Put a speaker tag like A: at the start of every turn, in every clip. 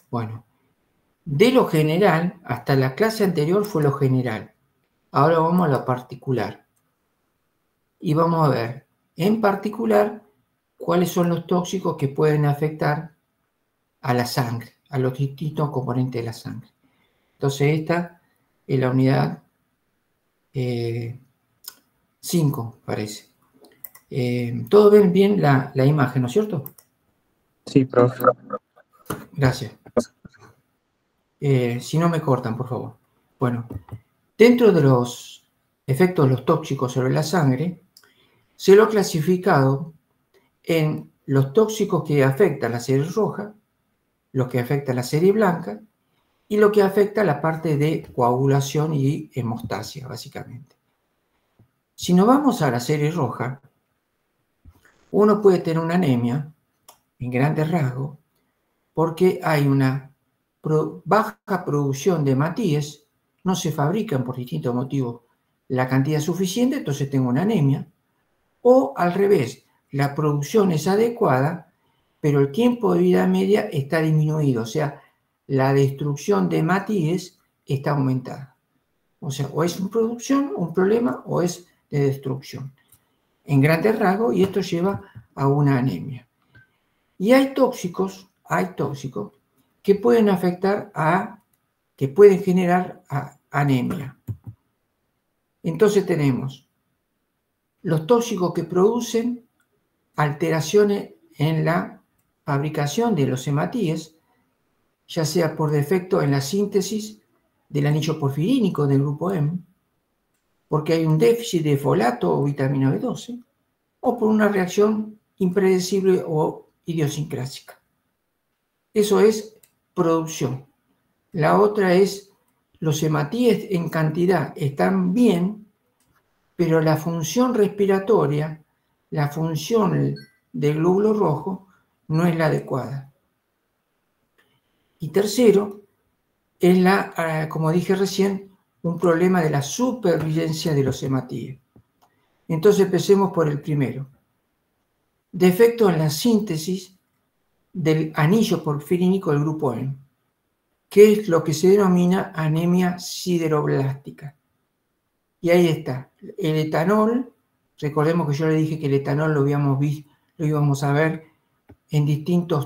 A: Bueno, de lo general, hasta la clase anterior fue lo general. Ahora vamos a lo particular. Y vamos a ver, en particular, cuáles son los tóxicos que pueden afectar a la sangre, a los distintos componentes de la sangre. Entonces, esta es la unidad 5, parece. Todos ven bien la imagen, ¿no es cierto?
B: Sí, profe.
A: Gracias. Si no me cortan, por favor. Bueno, dentro de los efectos de los tóxicos sobre la sangre, se lo ha clasificado en los tóxicos que afectan la serie roja, los que afectan la serie blanca y lo que afecta la parte de coagulación y hemostasia, básicamente. Si nos vamos a la serie roja, uno puede tener una anemia, en grandes rasgos, porque hay una baja producción de hematíes, no se fabrican por distintos motivos la cantidad suficiente, entonces tengo una anemia, o al revés, la producción es adecuada, pero el tiempo de vida media está disminuido, o sea, la destrucción de hematíes está aumentada. O sea, o es en producción un problema o es de destrucción. En grandes rasgos, y esto lleva a una anemia. Y hay tóxicos que pueden afectar que pueden generar anemia. Entonces tenemos los tóxicos que producen alteraciones en la fabricación de los hematíes, ya sea por defecto en la síntesis del anillo porfirínico del grupo M, porque hay un déficit de folato o vitamina B12, o por una reacción impredecible o idiosincrásica. Eso es producción. La otra es los hematíes en cantidad están bien, pero la función respiratoria, la función del glóbulo rojo, no es la adecuada. Y tercero, es como dije recién, un problema de la supervivencia de los hematíes. Entonces empecemos por el primero. Defecto en la síntesis del anillo porfirínico del grupo M, que es lo que se denomina anemia sideroblástica. Y ahí está, el etanol, recordemos que yo le dije que el etanol lo íbamos a ver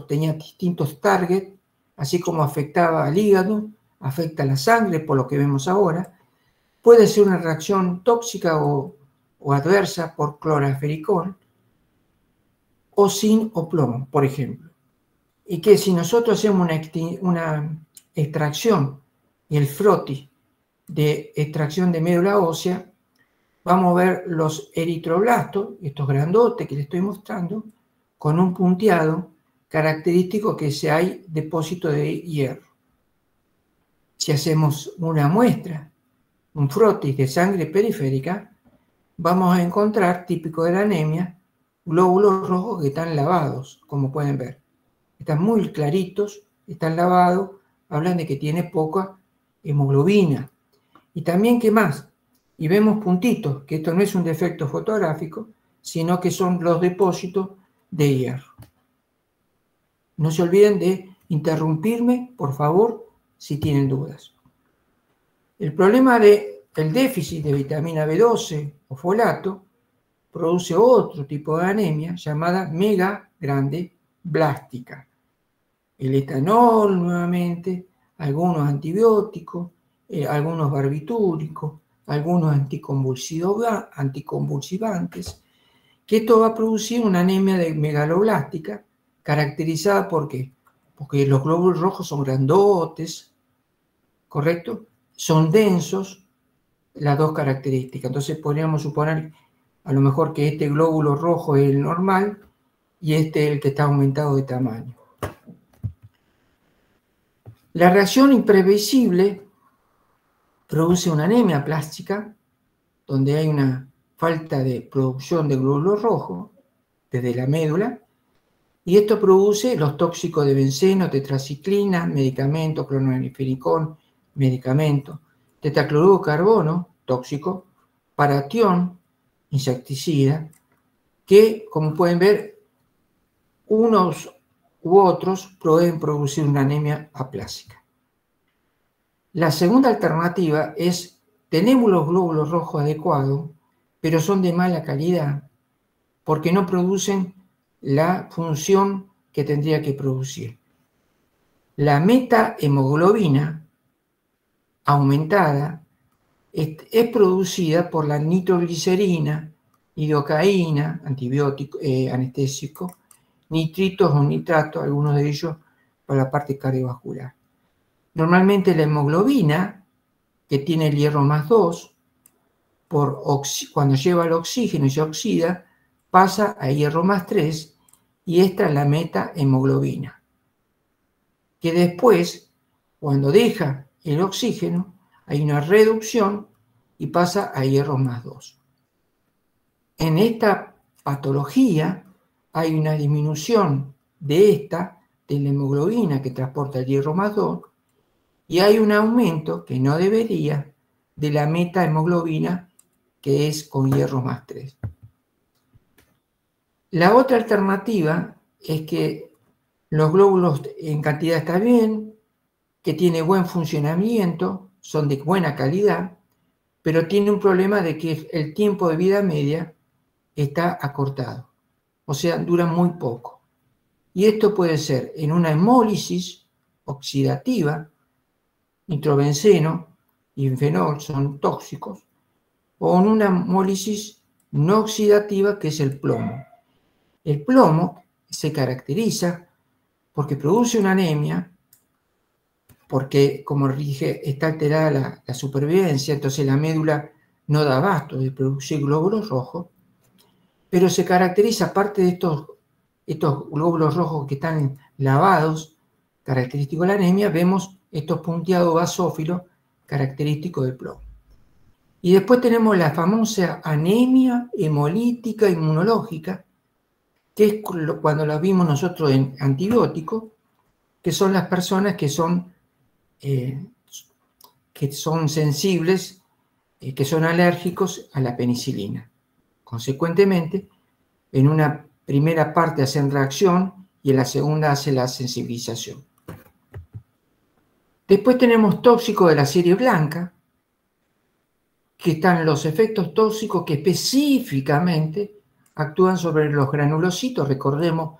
A: tenía distintos targets, así como afectaba al hígado, afecta a la sangre, por lo que vemos ahora. Puede ser una reacción tóxica o adversa por clorafericol, o zinc o plomo, por ejemplo. Y que si nosotros hacemos una extracción y el frotis de extracción de médula ósea, vamos a ver los eritroblastos, estos grandotes que les estoy mostrando, con un punteado característico que hay depósito de hierro. Si hacemos una muestra, un frotis de sangre periférica, vamos a encontrar, típico de la anemia, glóbulos rojos que están lavados, como pueden ver. Están muy claritos, están lavados, hablan de que tiene poca hemoglobina. Y también, ¿qué más? Y vemos puntitos, que esto no es un defecto fotográfico, sino que son los depósitos de hierro. No se olviden de interrumpirme, por favor, si tienen dudas. El problema del déficit de vitamina B12 o folato produce otro tipo de anemia llamada megagrande-blástica. El etanol, nuevamente, algunos antibióticos, algunos barbitúricos, algunos anticonvulsivantes, que esto va a producir una anemia megaloblástica caracterizada ¿por qué? Porque los glóbulos rojos son grandotes, ¿correcto? Son densos, las dos características. Entonces podríamos suponer a lo mejor que este glóbulo rojo es el normal y este es el que está aumentado de tamaño. La reacción imprevisible produce una anemia plástica, donde hay una falta de producción de glóbulo rojo desde la médula, y esto produce los tóxicos de benceno, tetraciclina, medicamento, clorfenicol, medicamento, tetacloruro de carbono, tóxico, paratión, insecticida, que, como pueden ver, unos u otros pueden producir una anemia aplásica. La segunda alternativa es, tenemos los glóbulos rojos adecuados, pero son de mala calidad porque no producen la función que tendría que producir. La metahemoglobina aumentada es producida por la nitroglicerina, lidocaína, antibiótico, anestésico, nitritos o nitratos, algunos de ellos para la parte cardiovascular. Normalmente la hemoglobina, que tiene el hierro más 2, cuando lleva el oxígeno y se oxida, pasa a hierro más 3, y esta es la metahemoglobina, que después, cuando deja el oxígeno, hay una reducción y pasa a hierro más 2. En esta patología hay una disminución de la hemoglobina que transporta el hierro más 2, y hay un aumento, que no debería, de la metahemoglobina, que es con hierro más 3. La otra alternativa es que los glóbulos en cantidad está bien, que tiene buen funcionamiento, son de buena calidad, pero tiene un problema de que el tiempo de vida media está acortado, o sea, dura muy poco. Y esto puede ser en una hemólisis oxidativa, nitrobenceno y fenol son tóxicos, o en una hemólisis no oxidativa, que es el plomo. El plomo se caracteriza porque produce una anemia, porque, como dije, está alterada la supervivencia, entonces la médula no da abasto de producir glóbulos rojos, pero se caracteriza, aparte de estos glóbulos rojos que están lavados, característicos de la anemia, vemos estos punteados basófilos característicos del plomo. Y después tenemos la famosa anemia hemolítica inmunológica, que es cuando la vimos nosotros en antibióticos, que son las personas que son sensibles, que son alérgicos a la penicilina. Consecuentemente, en una primera parte hacen reacción y en la segunda hace la sensibilización. Después tenemos tóxicos de la serie blanca, que están los efectos tóxicos que específicamente actúan sobre los granulocitos. Recordemos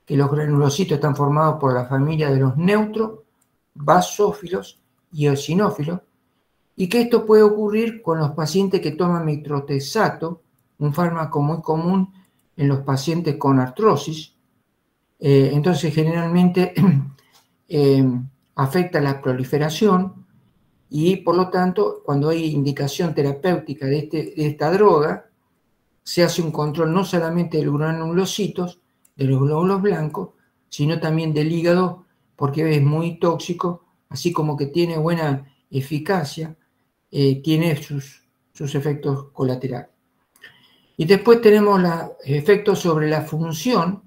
A: que los granulocitos están formados por la familia de los neutros, basófilos y eosinófilos, y que esto puede ocurrir con los pacientes que toman metotrexato, un fármaco muy común en los pacientes con artrosis. Entonces, generalmente afecta la proliferación, y por lo tanto, cuando hay indicación terapéutica de esta droga, se hace un control no solamente de los granulocitos, de los glóbulos blancos, sino también del hígado, porque es muy tóxico, así como que tiene buena eficacia, tiene sus efectos colaterales. Y después tenemos los efectos sobre la función.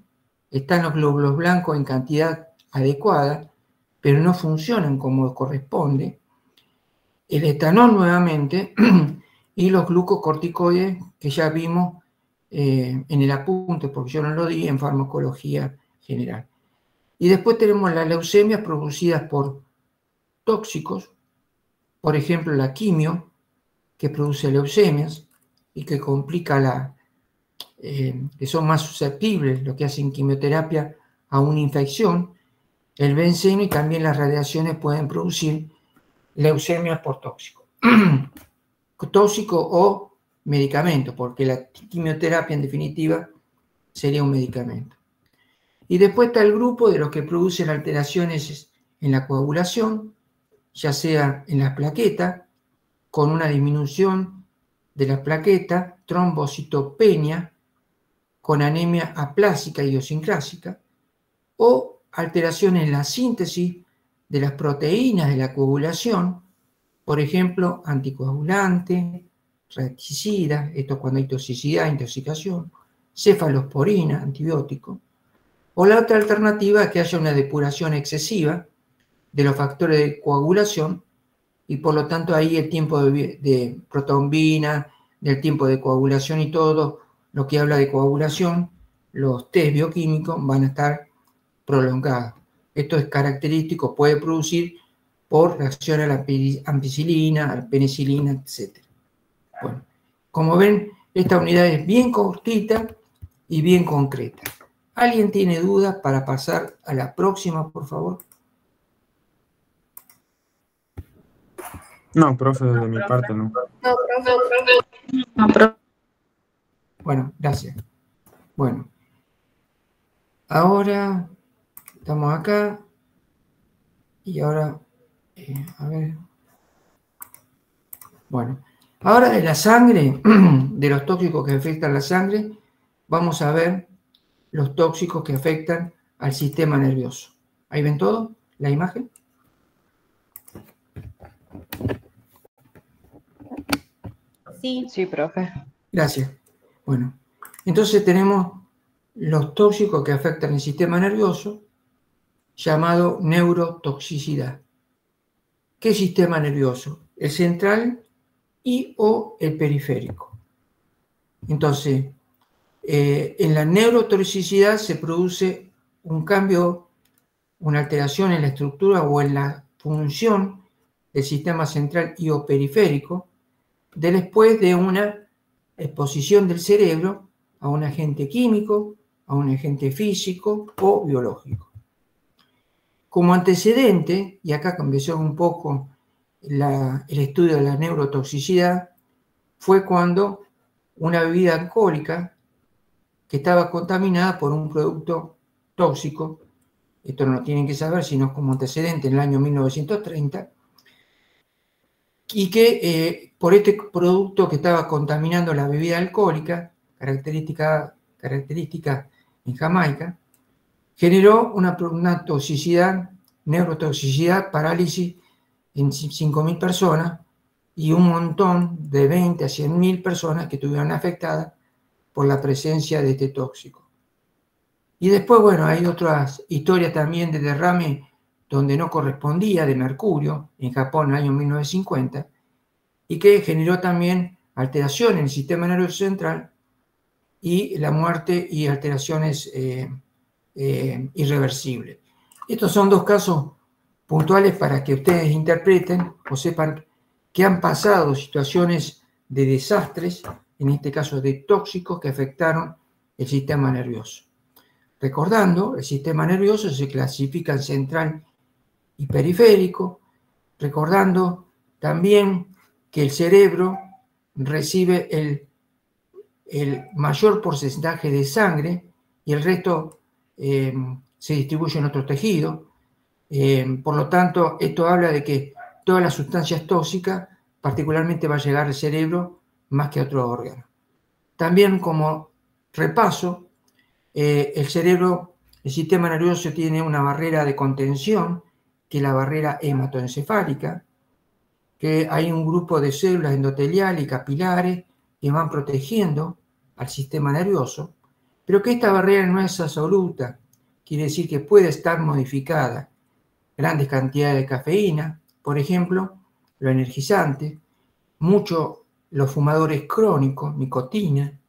A: Están los glóbulos blancos en cantidad adecuada, pero no funcionan como corresponde. El etanol nuevamente y los glucocorticoides, que ya vimos en el apunte, porque yo no lo di, en farmacología general. Y después tenemos las leucemias producidas por tóxicos, por ejemplo la quimio, que produce leucemias y que complica que son más susceptibles, lo que hacen quimioterapia, a una infección. El benceno y también las radiaciones pueden producir leucemias por tóxico. Tóxico o medicamento, porque la quimioterapia en definitiva sería un medicamento. Y después está el grupo de los que producen alteraciones en la coagulación, ya sea en las plaquetas, con una disminución de la plaqueta, trombocitopenia, con anemia aplásica idiosincrásica, o alteraciones en la síntesis de las proteínas de la coagulación, por ejemplo, anticoagulante, reticida, esto cuando hay toxicidad, intoxicación, cefalosporina, antibiótico, o la otra alternativa es que haya una depuración excesiva de los factores de coagulación, y por lo tanto ahí el tiempo de protombina, del tiempo de coagulación y todo lo que habla de coagulación, los test bioquímicos van a estar prolongado. Esto es característico, puede producir por reacción a la ampicilina, a la penicilina, etc. Bueno, como ven, esta unidad es bien cortita y bien concreta. ¿Alguien tiene dudas para pasar a la próxima, por favor?
B: No, profe, de mi parte no.
C: No, profe.
A: Bueno, gracias. Bueno, ahora estamos acá y ahora, a ver. Bueno, ahora de la sangre, de los tóxicos que afectan la sangre, vamos a ver los tóxicos que afectan al sistema nervioso. ¿Ahí ven todo? ¿La imagen?
C: Sí, profe.
A: Gracias. Bueno, entonces tenemos los tóxicos que afectan el sistema nervioso, llamado neurotoxicidad. ¿Qué sistema nervioso? El central y o el periférico. Entonces, en la neurotoxicidad se produce un cambio, una alteración en la estructura o en la función del sistema central y o periférico después de una exposición del cerebro a un agente químico, a un agente físico o biológico. Como antecedente, y acá comenzó un poco el estudio de la neurotoxicidad, fue cuando una bebida alcohólica que estaba contaminada por un producto tóxico, esto no lo tienen que saber, sino como antecedente en el año 1930, y que por este producto que estaba contaminando la bebida alcohólica, característica en Jamaica, generó una toxicidad, neurotoxicidad, parálisis en 5.000 personas y un montón de 20 a 100.000 personas que estuvieron afectadas por la presencia de este tóxico. Y después, bueno, hay otras historias también de derrame donde no correspondía de mercurio, en Japón en el año 1950, y que generó también alteración en el sistema nervioso central y la muerte y alteraciones irreversibles. Estos son dos casos puntuales para que ustedes interpreten o sepan que han pasado situaciones de desastres, en este caso de tóxicos, que afectaron el sistema nervioso. Recordando, el sistema nervioso se clasifica en central y periférico, recordando también que el cerebro recibe el mayor porcentaje de sangre y el resto se distribuye en otros tejidos. Por lo tanto, esto habla de que todas las sustancias tóxicas particularmente va a llegar al cerebro más que a otros órganos. También como repaso, el cerebro, el sistema nervioso tiene una barrera de contención, que es la barrera hematoencefálica, que hay un grupo de células endoteliales y capilares que van protegiendo al sistema nervioso, pero que esta barrera no es absoluta, quiere decir que puede estar modificada. Grandes cantidades de cafeína, por ejemplo, lo energizante, mucho los fumadores crónicos, nicotina,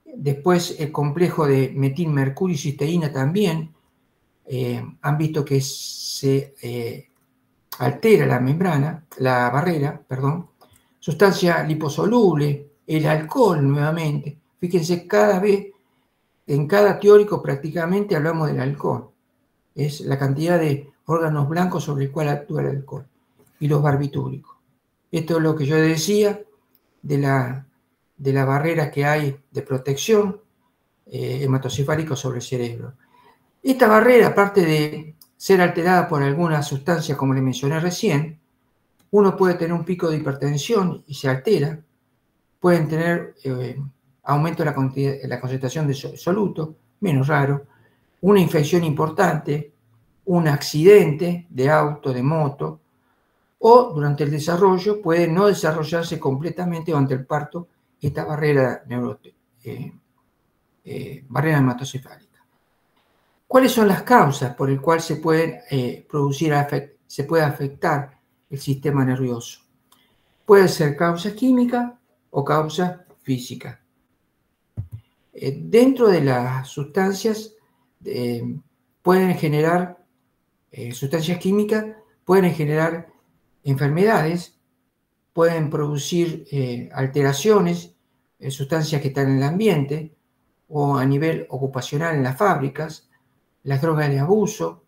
A: después el complejo de metilmercurio y cisteína también, han visto que se altera la membrana, la barrera, perdón, sustancia liposoluble, el alcohol nuevamente. Fíjense, cada vez, en cada teórico prácticamente hablamos del alcohol. Es la cantidad de órganos blancos sobre el cual actúa el alcohol. Y los barbitúricos. Esto es lo que yo decía de la barrera que hay de protección hematocefálica sobre el cerebro. Esta barrera, aparte de ser alterada por alguna sustancia, como le mencioné recién, uno puede tener un pico de hipertensión y se altera, pueden tener aumento de la concentración de soluto, menos raro, una infección importante, un accidente de auto, de moto, o durante el desarrollo puede no desarrollarse completamente durante el parto esta barrera hematocefálica. ¿Cuáles son las causas por las cuales se puede afectar el sistema nervioso? Puede ser causa química o causa física. Dentro de las sustancias pueden generar sustancias químicas, pueden generar enfermedades, pueden producir alteraciones, sustancias que están en el ambiente o a nivel ocupacional en las fábricas, las drogas de abuso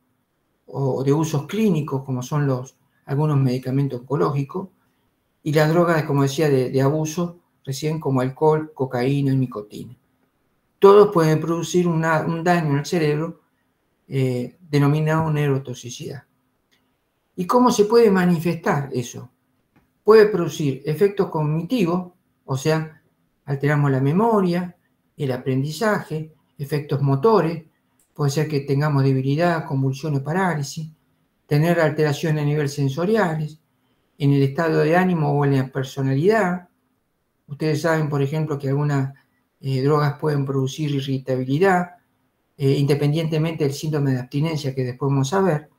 A: o de usos clínicos como son algunos medicamentos oncológicos, y las drogas, como decía, de abuso recién como alcohol, cocaína y nicotina. Todos pueden producir un daño en el cerebro denominado neurotoxicidad. ¿Y cómo se puede manifestar eso? Puede producir efectos cognitivos, o sea, alteramos la memoria, el aprendizaje, efectos motores, puede ser que tengamos debilidad, convulsiones, parálisis, tener alteraciones a nivel sensoriales, en el estado de ánimo o en la personalidad. Ustedes saben, por ejemplo, que algunas drogas pueden producir irritabilidad, independientemente del síndrome de abstinencia que después vamos a ver.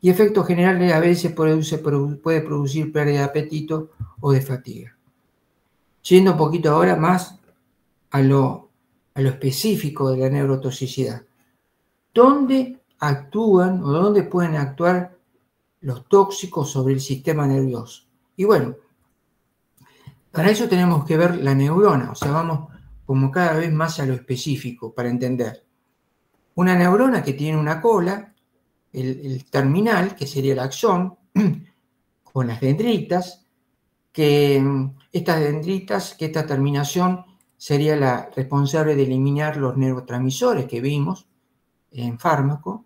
A: Y efectos generales a veces puede producir pérdida de apetito o de fatiga. Yendo un poquito ahora más a lo específico de la neurotoxicidad. ¿Dónde actúan o dónde pueden actuar los tóxicos sobre el sistema nervioso? Y bueno, para eso tenemos que ver la neurona, o sea, vamos como cada vez más a lo específico para entender. Una neurona que tiene una cola, el terminal, que sería el axón, con las dendritas, que esta terminación sería la responsable de eliminar los neurotransmisores que vimos en fármaco,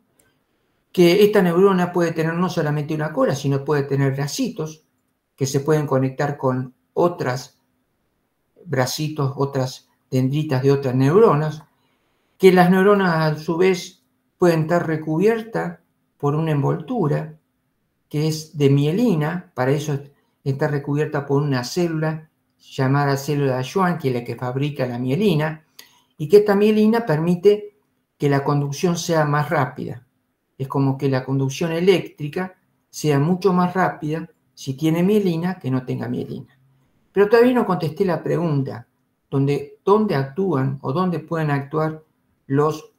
A: que esta neurona puede tener no solamente una cola, sino puede tener bracitos que se pueden conectar con otras bracitos, otras dendritas de otras neuronas, que las neuronas a su vez pueden estar recubiertas por una envoltura que es de mielina, para eso está recubierta por una célula llamada célula de Schwann, que es la que fabrica la mielina, y que esta mielina permite que la conducción sea más rápida. Es como que la conducción eléctrica sea mucho más rápida si tiene mielina que no tenga mielina. Pero todavía no contesté la pregunta, ¿dónde actúan o dónde pueden actuar los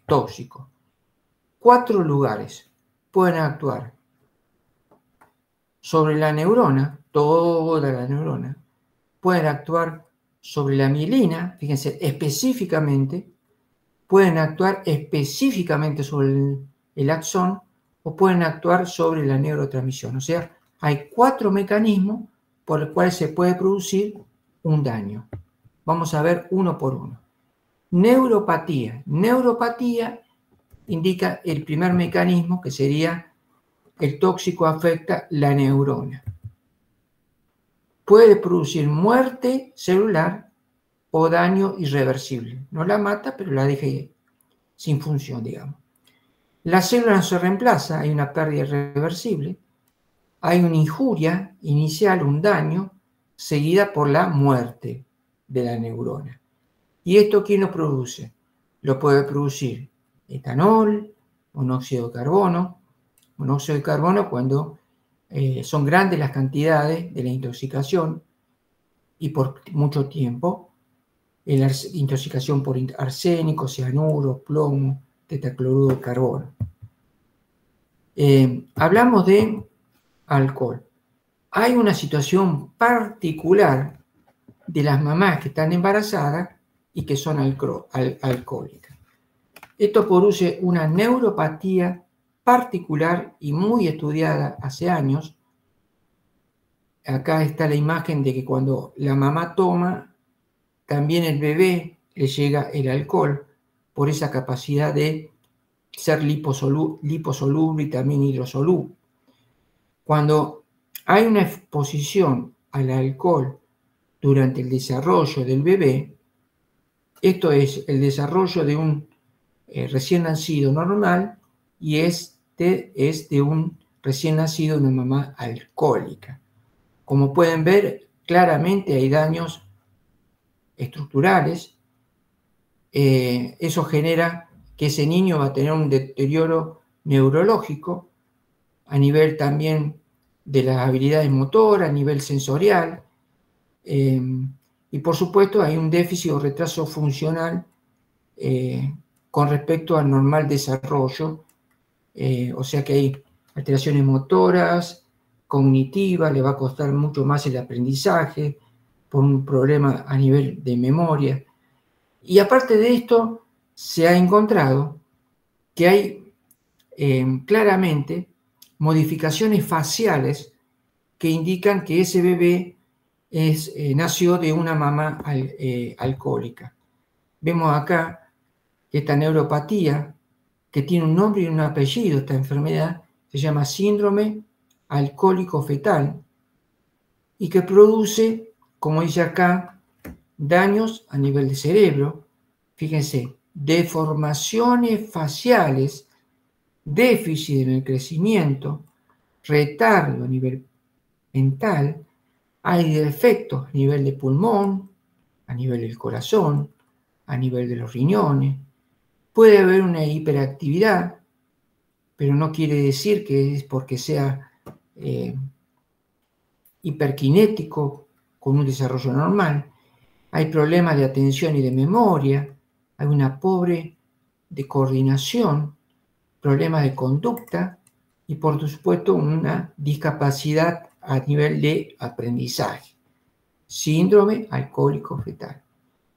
A: tóxicos? 4 lugares pueden actuar: sobre la neurona, toda la neurona, pueden actuar sobre la mielina, fíjense, específicamente, pueden actuar específicamente sobre el axón o pueden actuar sobre la neurotransmisión. O sea, hay 4 mecanismos por los cuales se puede producir un daño. Vamos a ver uno por uno. Neuropatía. Neuropatía indica el primer mecanismo, que sería el tóxico afecta la neurona. Puede producir muerte celular o daño irreversible. No la mata, pero la deja sin función, digamos. La célula no se reemplaza, hay una pérdida irreversible, hay una injuria inicial, un daño, seguida por la muerte de la neurona. ¿Y esto quién lo produce? Lo puede producir etanol, monóxido de carbono. Monóxido de carbono cuando son grandes las cantidades de la intoxicación y por mucho tiempo, la intoxicación por arsénico, cianuro, plomo, tetacloruro de carbono. Hablamos de alcohol. Hay una situación particular de las mamás que están embarazadas y que son alcohólicas. Esto produce una neuropatía particular y muy estudiada hace años. Acá está la imagen de que cuando la mamá toma, también el bebé le llega el alcohol por esa capacidad de ser liposoluble y también hidrosoluble. Cuando hay una exposición al alcohol durante el desarrollo del bebé, esto es el desarrollo de un recién nacido normal y es de un recién nacido de una mamá alcohólica. Como pueden ver, claramente hay daños estructurales. Eso genera que ese niño va a tener un deterioro neurológico a nivel también de las habilidades motoras, a nivel sensorial, y por supuesto hay un déficit o retraso funcional con respecto al normal desarrollo, o sea que hay alteraciones motoras, cognitivas, le va a costar mucho más el aprendizaje por un problema a nivel de memoria. Y aparte de esto, se ha encontrado que hay claramente modificaciones faciales que indican que ese bebé nació de una mamá alcohólica. Vemos acá que esta neuropatía, que tiene un nombre y un apellido, esta enfermedad, se llama síndrome alcohólico fetal y que produce, como dice acá, daños a nivel de cerebro. Fíjense, deformaciones faciales, déficit en el crecimiento, retardo a nivel mental, hay defectos a nivel de pulmón, a nivel del corazón, a nivel de los riñones. Puede haber una hiperactividad, pero no quiere decir que es porque sea hiperkinético con un desarrollo normal. Hay problemas de atención y de memoria, hay una pobre de coordinación, problemas de conducta y por supuesto una discapacidad a nivel de aprendizaje. Síndrome alcohólico fetal.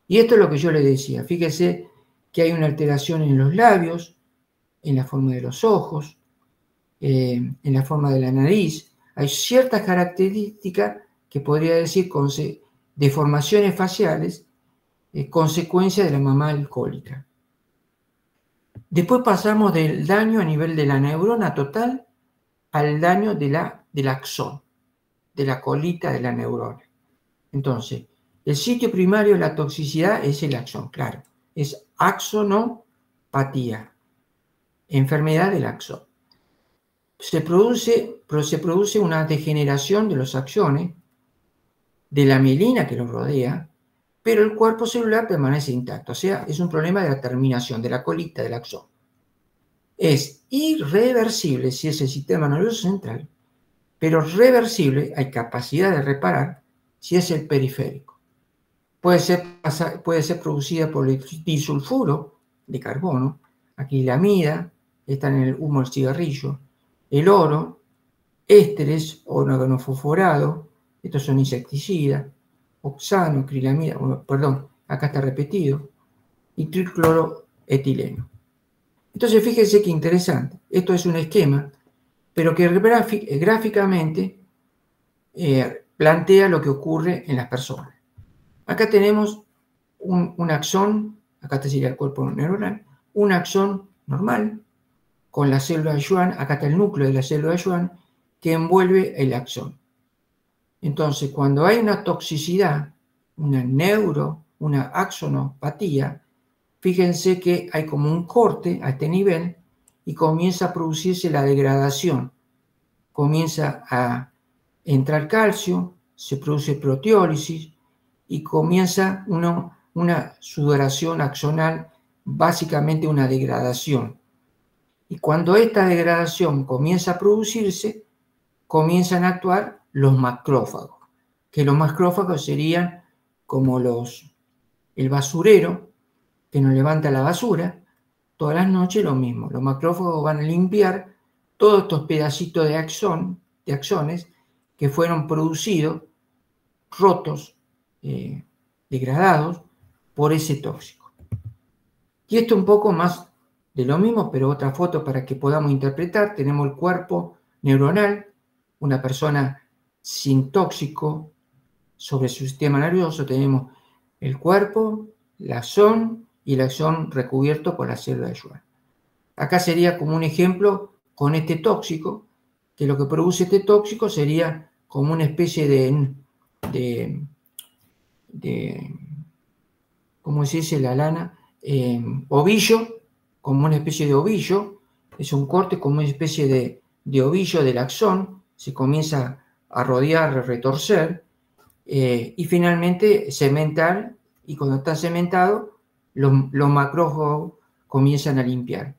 A: Y esto es lo que yo le decía. Fíjese que hay una alteración en los labios, en la forma de los ojos, en la forma de la nariz. Hay ciertas características que podría decir deformaciones faciales, consecuencia de la mamá alcohólica. Después pasamos del daño a nivel de la neurona total al daño del axón, de la colita de la neurona. Entonces, el sitio primario de la toxicidad es el axón, claro. Es axonopatía, enfermedad del axón. Se produce una degeneración de los axones, de la mielina que los rodea, pero el cuerpo celular permanece intacto. O sea, es un problema de la terminación, de la colita del axón. Es irreversible si es el sistema nervioso central, pero reversible, hay capacidad de reparar, si es el periférico. Puede ser producida por el disulfuro de carbono, acrilamida, está en el humo del cigarrillo, el oro, ésteres, organofosforado, estos son insecticidas, oxano, acrilamida, perdón, acá está repetido, y tricloroetileno. Entonces fíjense qué interesante, esto es un esquema, pero que gráficamente plantea lo que ocurre en las personas. Acá tenemos un axón, acá sería el cuerpo neuronal, un axón normal, con la célula Schwann, acá está el núcleo de la célula Schwann, que envuelve el axón. Entonces, cuando hay una toxicidad, una axonopatía, fíjense que hay como un corte a este nivel y comienza a producirse la degradación. Comienza a entrar calcio, se produce proteólisis y comienza una sudoración axonal, básicamente una degradación. Y cuando esta degradación comienza a producirse, comienzan a actuar los macrófagos, que los macrófagos serían como el basurero que nos levanta la basura. Todas las noches lo mismo, los macrófagos van a limpiar todos estos pedacitos de axones que fueron producidos, rotos, degradados por ese tóxico. Y esto un poco más de lo mismo, pero otra foto para que podamos interpretar. Tenemos el cuerpo neuronal, una persona sin tóxico sobre su sistema nervioso. Tenemos el cuerpo, el axón y el axón recubierto por la célula de Schwann. Acá sería como un ejemplo con este tóxico, que lo que produce este tóxico sería como una especie de ¿cómo se dice la lana? Ovillo, como una especie de ovillo, es un corte como una especie de ovillo del axón, se comienza a rodear, a retorcer, y finalmente cementar, y cuando está cementado, los macrófagos comienzan a limpiar.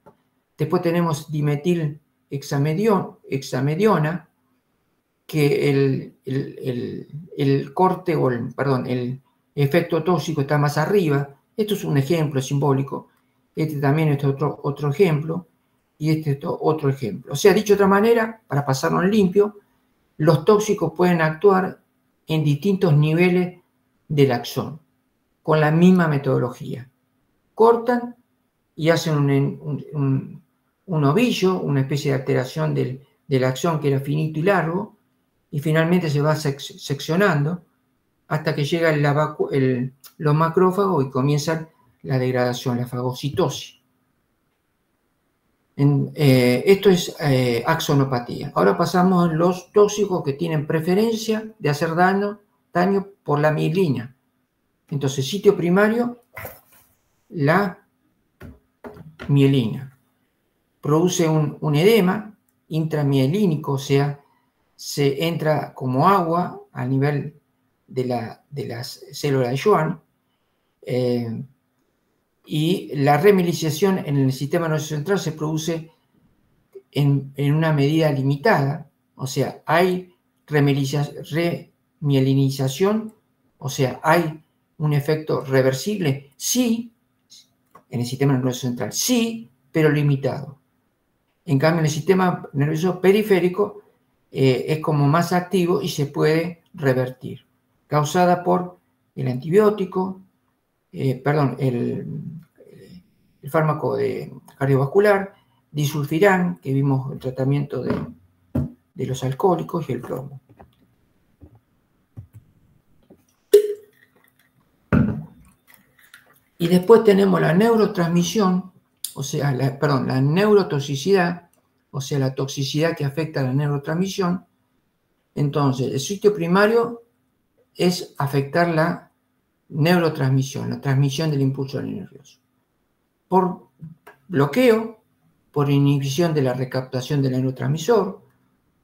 A: Después tenemos dimetilhexamediona, que el corte, el efecto tóxico está más arriba. Esto es un ejemplo simbólico. Este también es otro ejemplo, y este es otro ejemplo. O sea, dicho de otra manera, para pasarlo en limpio, los tóxicos pueden actuar en distintos niveles del axón, con la misma metodología. Cortan y hacen un ovillo, una especie de alteración del axón que era finito y largo, y finalmente se va seccionando hasta que llega los macrófagos y comienzan la degradación, la fagocitosis. Esto es axonopatía. Ahora pasamos a los tóxicos que tienen preferencia de hacer daño por la mielina. Entonces, sitio primario, la mielina. Produce un edema intramielínico, o sea, se entra como agua a nivel de las células de Schwann, y la remielización en el sistema nervioso central se produce en una medida limitada, o sea, hay remielinización, o sea, hay un efecto reversible, sí, en el sistema nervioso central, sí, pero limitado. En cambio, en el sistema nervioso periférico es como más activo y se puede revertir, causada por el antibiótico, el fármaco cardiovascular, disulfiram, que vimos el tratamiento de los alcohólicos, y el plomo. Y después tenemos la neurotransmisión, o sea, la neurotoxicidad, o sea, la toxicidad que afecta a la neurotransmisión. Entonces, el sitio primario es afectar la neurotransmisión, la transmisión del impulso nervioso. Por bloqueo, por inhibición de la recaptación del neurotransmisor,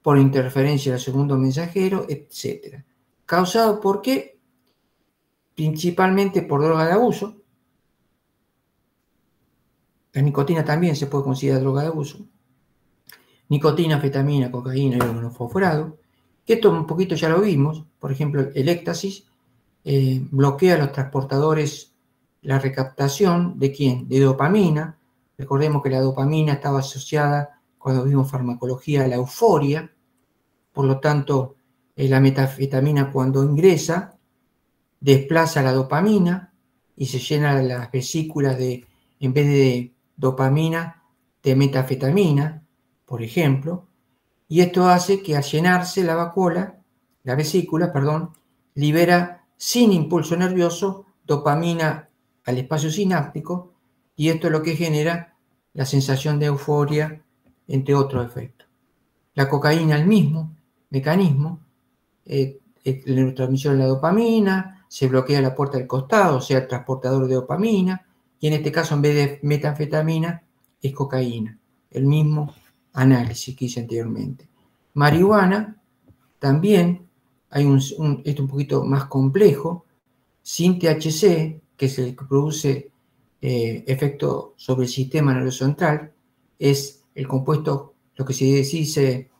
A: por interferencia del segundo mensajero, etc. ¿Causado por qué? Principalmente por droga de abuso. La nicotina también se puede considerar droga de abuso. Nicotina, anfetamina, cocaína y organofosforado. Que esto un poquito ya lo vimos. Por ejemplo, el éxtasis bloquea los transportadores, la recaptación ¿de quién? De dopamina. Recordemos que la dopamina estaba asociada, cuando vimos farmacología, a la euforia. Por lo tanto, la metanfetamina, cuando ingresa, desplaza la dopamina y se llenan las vesículas en vez de dopamina, de metanfetamina, por ejemplo. Y esto hace que al llenarse la vesícula, libera sin impulso nervioso dopamina al espacio sináptico, y esto es lo que genera la sensación de euforia, entre otros efectos. La cocaína, el mismo mecanismo, la neurotransmisión de la dopamina, se bloquea la puerta del costado, o sea, el transportador de dopamina, y en este caso, en vez de metanfetamina, es cocaína. El mismo análisis que hice anteriormente. Marihuana, también hay esto un poquito más complejo, sin THC, que es el que produce efecto sobre el sistema nervioso central, es el compuesto, lo que se dice,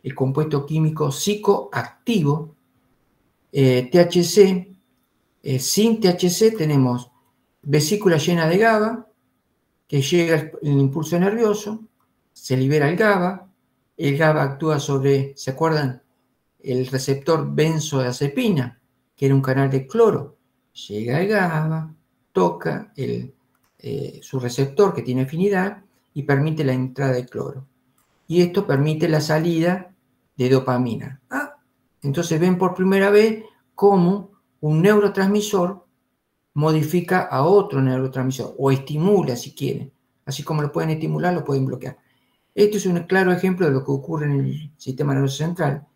A: el compuesto químico psicoactivo. THC, sin THC tenemos vesícula llena de GABA, que llega el impulso nervioso, se libera el GABA actúa sobre, ¿se acuerdan? El receptor benzoazepina, que era un canal de cloro. Llega el GABA, toca su receptor, que tiene afinidad, y permite la entrada de cloro. Y esto permite la salida de dopamina. Entonces ven por primera vez cómo un neurotransmisor modifica a otro neurotransmisor, o estimula si quieren. Así como lo pueden estimular, lo pueden bloquear. Esto es un claro ejemplo de lo que ocurre en el sistema nervioso central.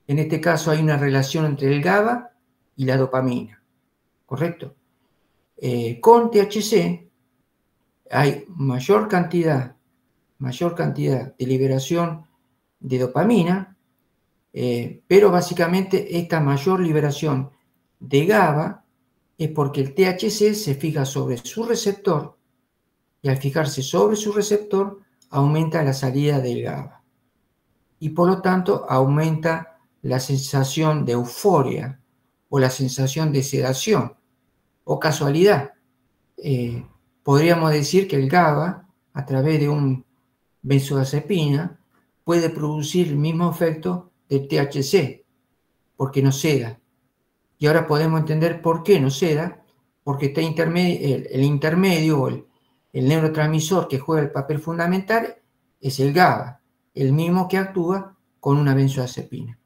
A: En este caso hay una relación entre el GABA y la dopamina, ¿correcto? Con THC hay mayor cantidad de liberación de dopamina, pero básicamente esta mayor liberación de GABA es porque el THC se fija sobre su receptor, y al fijarse sobre su receptor aumenta la salida del GABA, y por lo tanto aumenta la sensación de euforia o la sensación de sedación, o casualidad. podríamos decir que el GABA, a través de un benzodiazepina, puede producir el mismo efecto del THC, porque no ceda. Y ahora podemos entender por qué no ceda, porque está el intermedio o el neurotransmisor que juega el papel fundamental es el GABA, el mismo que actúa con una benzodiazepina.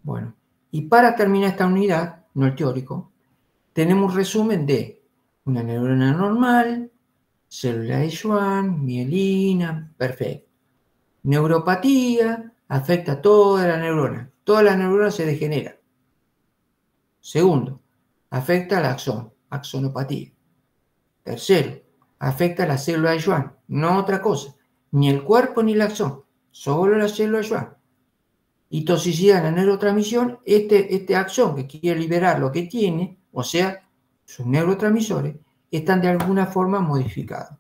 A: Bueno, y para terminar esta unidad, no el teórico, tenemos un resumen de una neurona normal, célula de Schwann, mielina, perfecto. Neuropatía afecta a toda la neurona. Toda la neurona se degenera. Segundo, afecta al axón, axonopatía. Tercero, afecta a la célula de Schwann, no otra cosa, ni el cuerpo ni el axón, solo la célula de Schwann. Y toxicidad en la neurotransmisión, este axón que quiere liberar lo que tiene, o sea, sus neurotransmisores, están de alguna forma modificados.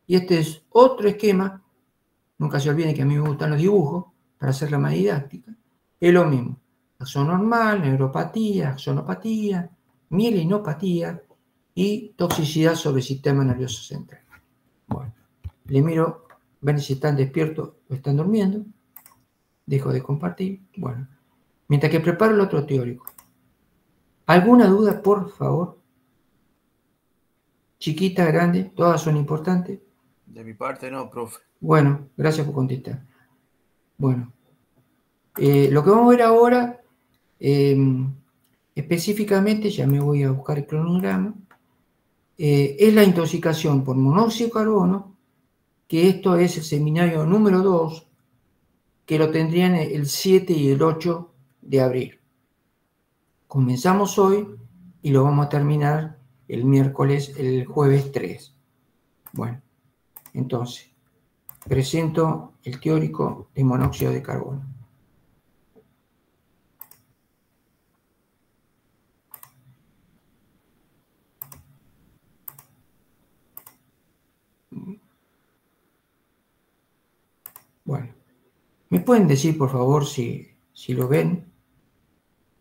A: Y este es otro esquema, nunca se olviden que a mí me gustan los dibujos, para hacerla más didáctica, es lo mismo. Axón normal, neuropatía, axonopatía, mielinopatía y toxicidad sobre el sistema nervioso central. Bueno, le miro, ven si están despiertos o están durmiendo. Dejo de compartir. Bueno, mientras que preparo el otro teórico. ¿Alguna duda, por favor? Chiquita, grande, todas son importantes.
D: De mi parte no, profe.
A: Bueno, gracias por contestar. Bueno, lo que vamos a ver ahora, específicamente, ya me voy a buscar el cronograma, es la intoxicación por monóxido de carbono, que esto es el seminario número 2, que lo tendrían el 7 y el 8 de abril. Comenzamos hoy y lo vamos a terminar el jueves 3. Bueno, entonces, presento el teórico de monóxido de carbono. Bueno, ¿me pueden decir, por favor, si lo ven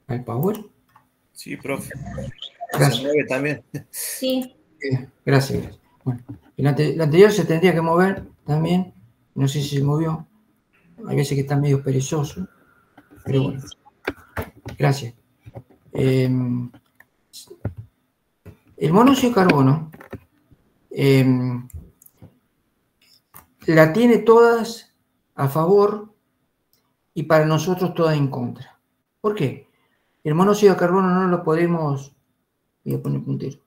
A: al Power?
D: Sí, profe.
A: Gracias.
D: Se mueve también.
C: Sí.
A: Gracias. Bueno, el anterior se tendría que mover también. No sé si se movió. Hay veces que está medio perezoso. Pero
C: Sí.
A: bueno. Gracias. El monóxido de carbono la tiene todas a favor y para nosotros todas en contra. ¿Por qué? El monóxido de carbono no lo podemos... Voy a poner puntero.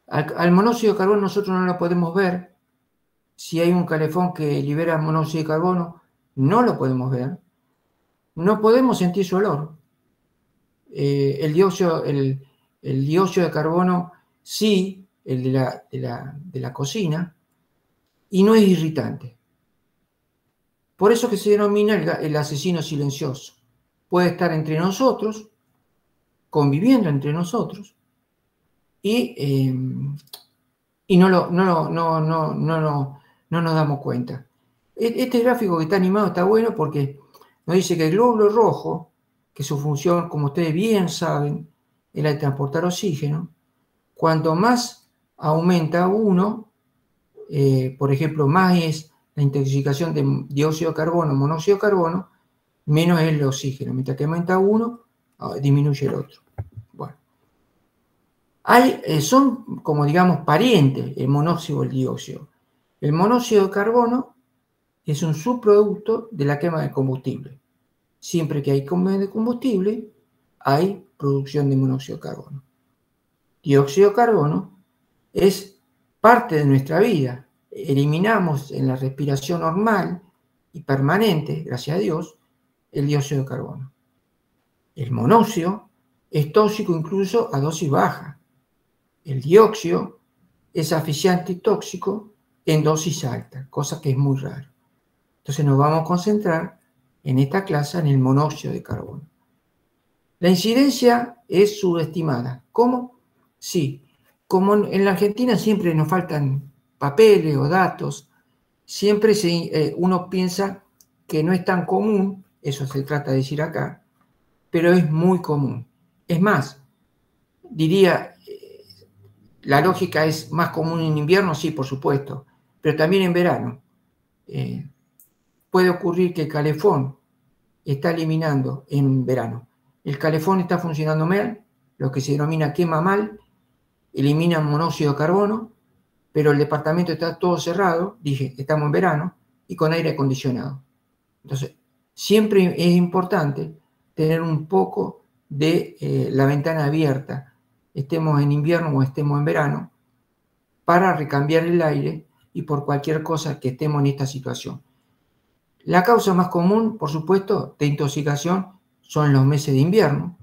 A: Al monóxido de carbono nosotros no lo podemos ver. Si hay un calefón que libera monóxido de carbono, no lo podemos ver. No podemos sentir su olor. El dióxido de carbono sí, el de la cocina, y no es irritante. Por eso que se denomina el asesino silencioso. Puede estar entre nosotros, conviviendo entre nosotros, y no nos damos cuenta. Este gráfico que está animado está bueno porque nos dice que el glóbulo rojo, que su función, como ustedes bien saben, es la de transportar oxígeno, cuanto más aumenta uno, por ejemplo, más es la intoxicación de dióxido de carbono, monóxido de carbono, menos es el oxígeno. Mientras que aumenta uno, disminuye el otro. Bueno. Son, como digamos, parientes el monóxido y el dióxido. El monóxido de carbono es un subproducto de la quema de combustible. Siempre que hay quema de combustible, hay producción de monóxido de carbono. Dióxido de carbono es parte de nuestra vida. Eliminamos en la respiración normal y permanente, gracias a Dios, el dióxido de carbono. El monóxido es tóxico incluso a dosis baja. El dióxido es asfixiante y tóxico en dosis alta, cosa que es muy raro. Entonces nos vamos a concentrar en esta clase en el monóxido de carbono. La incidencia es subestimada. ¿Cómo? Sí, como en la Argentina siempre nos faltan papeles o datos, siempre uno piensa que no es tan común, eso se trata de decir acá, pero es muy común. Es más, diría, la lógica es más común en invierno, sí, por supuesto, pero también en verano. Puede ocurrir que el calefón está eliminando en verano. El calefón está funcionando mal, lo que se denomina quema mal, elimina monóxido de carbono, pero el departamento está todo cerrado, dije, estamos en verano, y con aire acondicionado. Entonces, siempre es importante tener un poco de la ventana abierta, estemos en invierno o estemos en verano, para recambiar el aire y por cualquier cosa que estemos en esta situación. La causa más común, por supuesto, de intoxicación son los meses de invierno.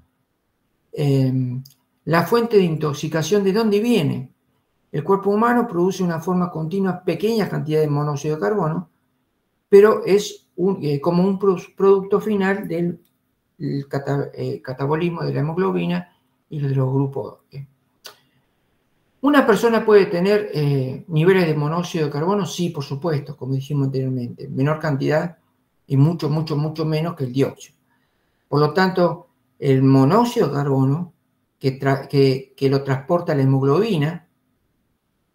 A: La fuente de intoxicación, ¿de dónde viene? El cuerpo humano produce una forma continua pequeñas cantidades de monóxido de carbono, pero es como un producto final del catabolismo de la hemoglobina y de los grupos. ¿Una persona puede tener niveles de monóxido de carbono? Sí, por supuesto, como dijimos anteriormente, menor cantidad y mucho menos que el dióxido. Por lo tanto, el monóxido de carbono que lo transporta la hemoglobina,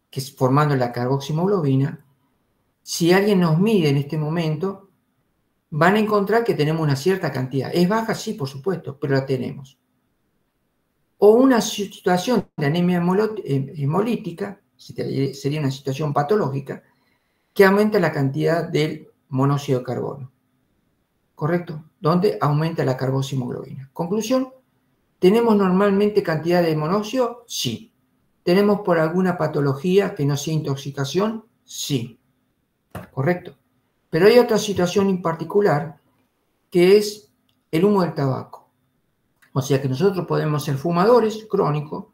A: que es formando la carboxihemoglobina, si alguien nos mide en este momento, van a encontrar que tenemos una cierta cantidad. ¿Es baja? Sí, por supuesto, pero la tenemos. O una situación de anemia hemolítica, sería una situación patológica, que aumenta la cantidad del monóxido de carbono. ¿Correcto? Donde aumenta la carboxihemoglobina. Conclusión, ¿tenemos normalmente cantidad de monóxido? Sí. ¿Tenemos por alguna patología que no sea intoxicación? Sí. ¿Correcto? Pero hay otra situación en particular que es el humo del tabaco. O sea que nosotros podemos ser fumadores crónicos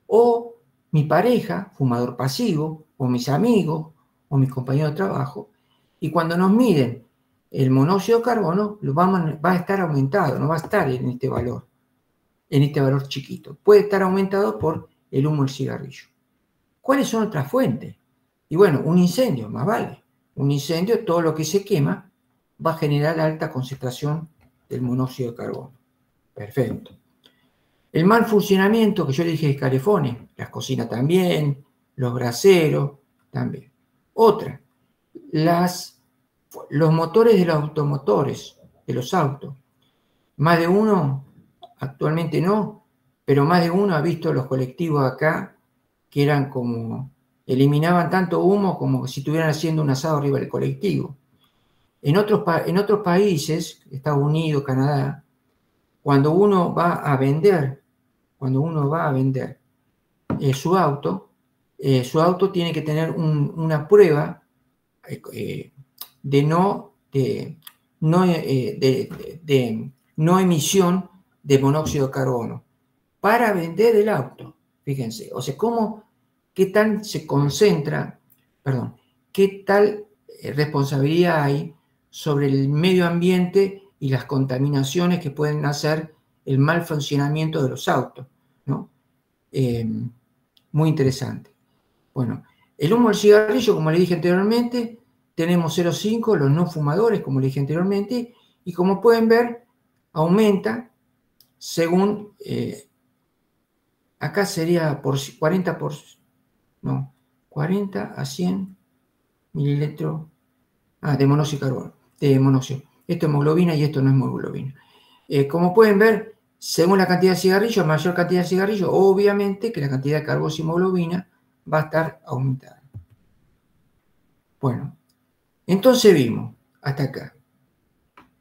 A: o mi pareja, fumador pasivo, o mis amigos, o mis compañeros de trabajo, y cuando nos miden el monóxido de carbono, va a estar aumentado, no va a estar en este valor chiquito. Puede estar aumentado por el humo del cigarrillo. ¿Cuáles son otras fuentes? Y bueno, un incendio, más vale. Un incendio, todo lo que se quema, va a generar alta concentración del monóxido de carbono. Perfecto. El mal funcionamiento, que yo le dije de calefones, las cocinas también, los braseros también. Otra, los motores de los automotores, de los autos. Más de uno, actualmente no, pero más de uno ha visto los colectivos acá que eran como, eliminaban tanto humo como si estuvieran haciendo un asado arriba del colectivo. En otros países, Estados Unidos, Canadá, cuando uno va a vender su auto tiene que tener una prueba de no emisión de monóxido de carbono para vender el auto. Fíjense, o sea, qué tal se concentra, qué tal responsabilidad hay sobre el medio ambiente y las contaminaciones que pueden hacer el mal funcionamiento de los autos, ¿no? Muy interesante. Bueno, el humo del cigarrillo, como le dije anteriormente, tenemos 0,5, los no fumadores, como le dije anteriormente, y como pueden ver, aumenta según, acá sería por 40 a 100 mililitros de monóxido de carbono, de monóxido. Esto es hemoglobina y esto no es hemoglobina. Como pueden ver, según la cantidad de cigarrillos, mayor cantidad de cigarrillos, obviamente que la cantidad de carboxihemoglobina va a estar aumentada. Bueno, entonces vimos hasta acá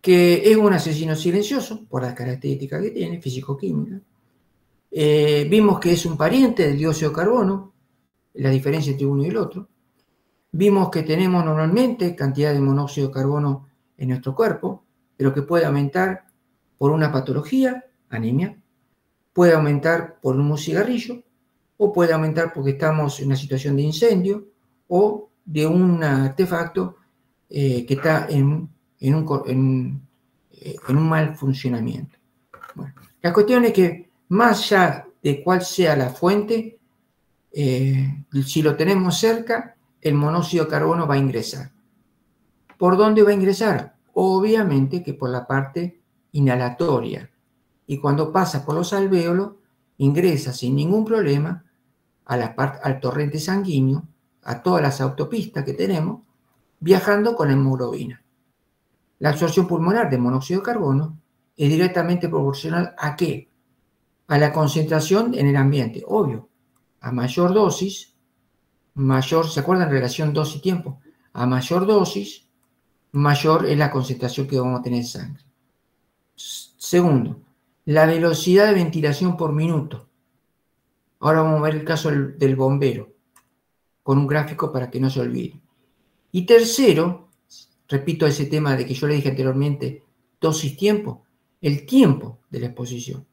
A: que es un asesino silencioso por las características que tiene, físico-química. Vimos que es un pariente del dióxido de carbono, la diferencia entre uno y el otro. Vimos que tenemos normalmente cantidad de monóxido de carbono en nuestro cuerpo, pero que puede aumentar por una patología, anemia, puede aumentar por un cigarrillo, o puede aumentar porque estamos en una situación de incendio o de un artefacto que está en un mal funcionamiento. Bueno, la cuestión es que más allá de cuál sea la fuente, si lo tenemos cerca, el monóxido de carbono va a ingresar. ¿Por dónde va a ingresar? Obviamente que por la parte inhalatoria. Y cuando pasa por los alvéolos, ingresa sin ningún problema al torrente sanguíneo, a todas las autopistas que tenemos, viajando con la hemoglobina. La absorción pulmonar de monóxido de carbono es directamente proporcional ¿a qué? A la concentración en el ambiente, obvio. A mayor dosis, ¿se acuerdan? Relación dosis-tiempo. A mayor dosis, mayor es la concentración que vamos a tener en sangre. Segundo, la velocidad de ventilación por minuto. Ahora vamos a ver el caso del bombero, con un gráfico para que no se olvide. Y tercero, repito ese tema de que yo le dije anteriormente, dosis-tiempo, el tiempo de la exposición.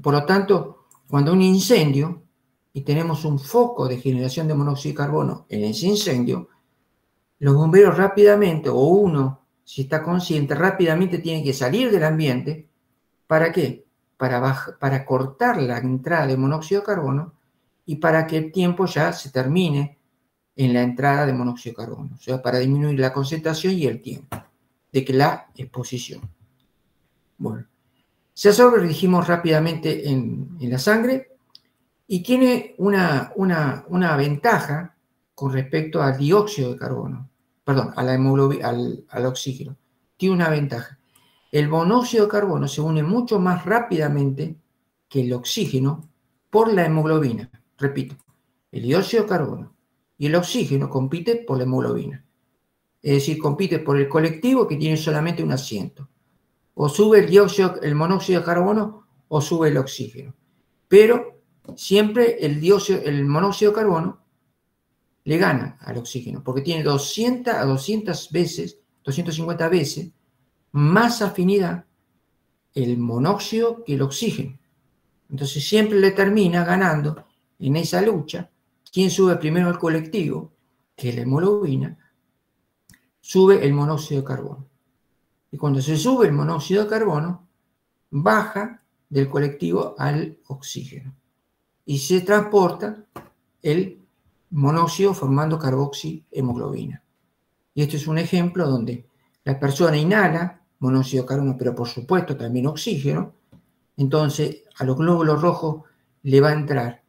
A: Por lo tanto, cuando hay un incendio y tenemos un foco de generación de monóxido de carbono en ese incendio, los bomberos rápidamente, o uno, si está consciente, rápidamente tiene que salir del ambiente. ¿Para qué? Para cortar la entrada de monóxido de carbono y para que el tiempo ya se termine en la entrada de monóxido de carbono. O sea, para disminuir la concentración y el tiempo de que la exposición. Bueno, se absorbe, dijimos rápidamente, en la sangre y tiene una ventaja con respecto al dióxido de carbono, perdón, a la hemoglobina, al oxígeno. Tiene una ventaja. El monóxido de carbono se une mucho más rápidamente que el oxígeno por la hemoglobina. Repito, el dióxido de carbono y el oxígeno compiten por la hemoglobina. Es decir, compite por el colectivo que tiene solamente un asiento. O sube el monóxido de carbono o sube el oxígeno. Pero siempre el monóxido de carbono le gana al oxígeno porque tiene 200 a 200 veces, 250 veces más afinidad el monóxido que el oxígeno. Entonces siempre le termina ganando en esa lucha. ¿Quién sube primero al colectivo? Que es la hemoglobina, sube el monóxido de carbono. Y cuando se sube el monóxido de carbono, baja del colectivo al oxígeno. Y se transporta el monóxido formando carboxihemoglobina. Y esto es un ejemplo donde la persona inhala monóxido de carbono, pero por supuesto también oxígeno. Entonces a los glóbulos rojos le va a entrar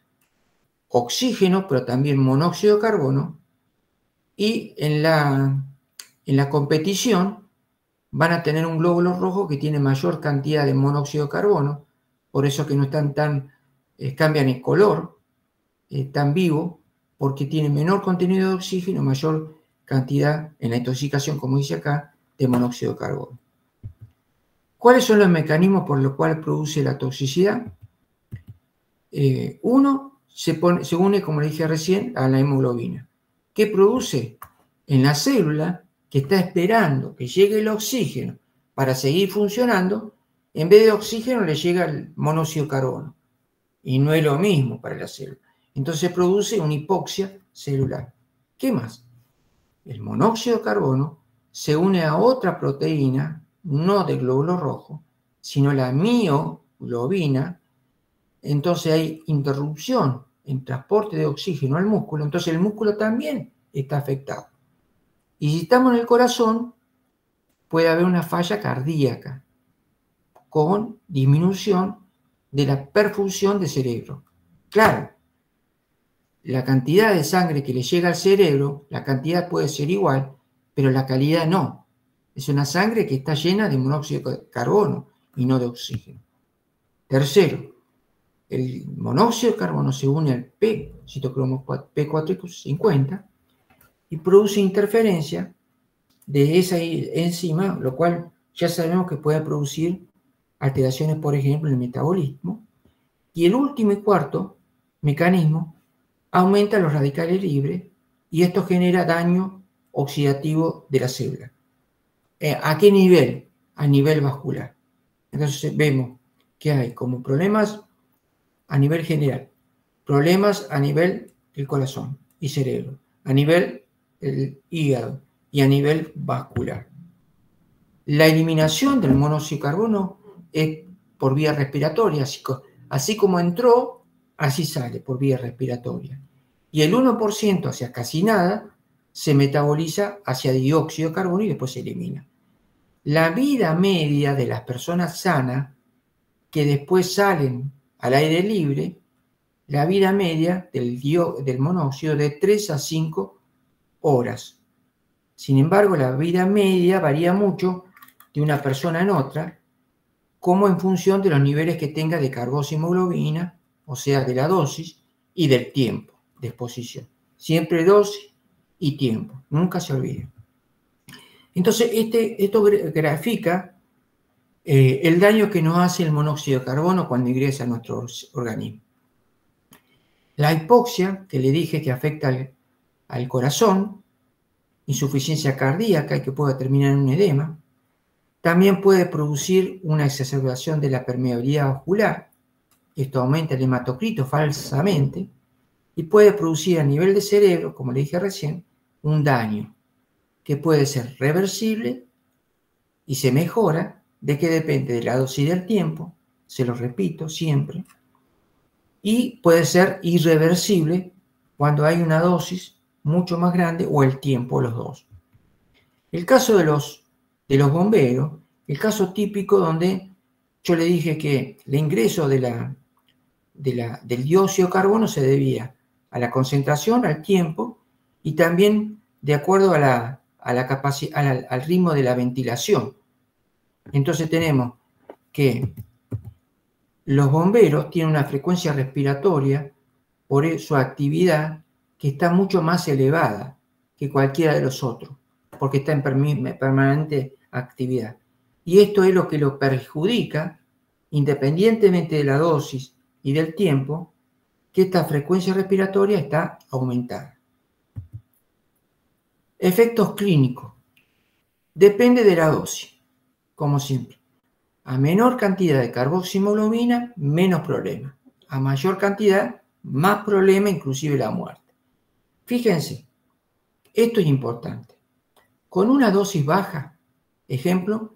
A: oxígeno, pero también monóxido de carbono. Y en la competición van a tener un glóbulo rojo que tiene mayor cantidad de monóxido de carbono, por eso que no están cambian el color tan vivo, porque tiene menor contenido de oxígeno, mayor cantidad en la intoxicación, como dice acá, de monóxido de carbono. ¿Cuáles son los mecanismos por los cuales produce la toxicidad? Uno se une, como le dije recién, a la hemoglobina. ¿Qué produce? En la célula que está esperando que llegue el oxígeno para seguir funcionando, en vez de oxígeno le llega el monóxido de carbono. Y no es lo mismo para la célula. Entonces produce una hipoxia celular. ¿Qué más? El monóxido de carbono se une a otra proteína, no del glóbulo rojo, sino la mioglobina. Entonces hay interrupción en transporte de oxígeno al músculo, entonces el músculo también está afectado. Y si estamos en el corazón, puede haber una falla cardíaca con disminución de la perfusión de cerebro. Claro, la cantidad de sangre que le llega al cerebro, la cantidad puede ser igual, pero la calidad no. Es una sangre que está llena de monóxido de carbono y no de oxígeno. Tercero, el monóxido de carbono se une al citocromo P450 y produce interferencia de esa enzima, lo cual ya sabemos que puede producir alteraciones, por ejemplo, en el metabolismo. Y el último y cuarto mecanismo aumenta los radicales libres y esto genera daño oxidativo de la célula. ¿A qué nivel? A nivel vascular. Entonces vemos que hay como problemas a nivel general, problemas a nivel del corazón y cerebro, a nivel del hígado y a nivel vascular. La eliminación del monóxido de carbono es por vía respiratoria, así como entró, así sale por vía respiratoria. Y el 1%, hacia casi nada, se metaboliza hacia dióxido de carbono y después se elimina. La vida media de las personas sanas que después salen al aire libre la vida media del monóxido de 3 a 5 horas. Sin embargo, la vida media varía mucho de una persona en otra, como en función de los niveles que tenga de carboximoglobina, o sea, de la dosis y del tiempo de exposición. Siempre dosis y tiempo, nunca se olvide. Entonces, esto grafica el daño que nos hace el monóxido de carbono cuando ingresa a nuestro organismo. La hipoxia, que le dije que afecta al corazón, insuficiencia cardíaca y que puede terminar en un edema, también puede producir una exacerbación de la permeabilidad vascular. Esto aumenta el hematocrito falsamente y puede producir a nivel de cerebro, como le dije recién, un daño que puede ser reversible y se mejora, de que depende de la dosis del tiempo, se lo repito siempre, y puede ser irreversible cuando hay una dosis mucho más grande o el tiempo, los dos. El caso de los bomberos, el caso típico donde yo le dije que el ingreso del dióxido de carbono se debía a la concentración, al tiempo y también de acuerdo a la capacidad, al ritmo de la ventilación. Entonces tenemos que los bomberos tienen una frecuencia respiratoria por su actividad que está mucho más elevada que cualquiera de los otros, porque está en permanente actividad. Y esto es lo que lo perjudica, independientemente de la dosis y del tiempo, que esta frecuencia respiratoria está aumentada. Efectos clínicos. Depende de la dosis, como siempre. A menor cantidad de carboximoglobina, menos problema. A mayor cantidad, más problema, inclusive la muerte. Fíjense, esto es importante. Con una dosis baja, ejemplo,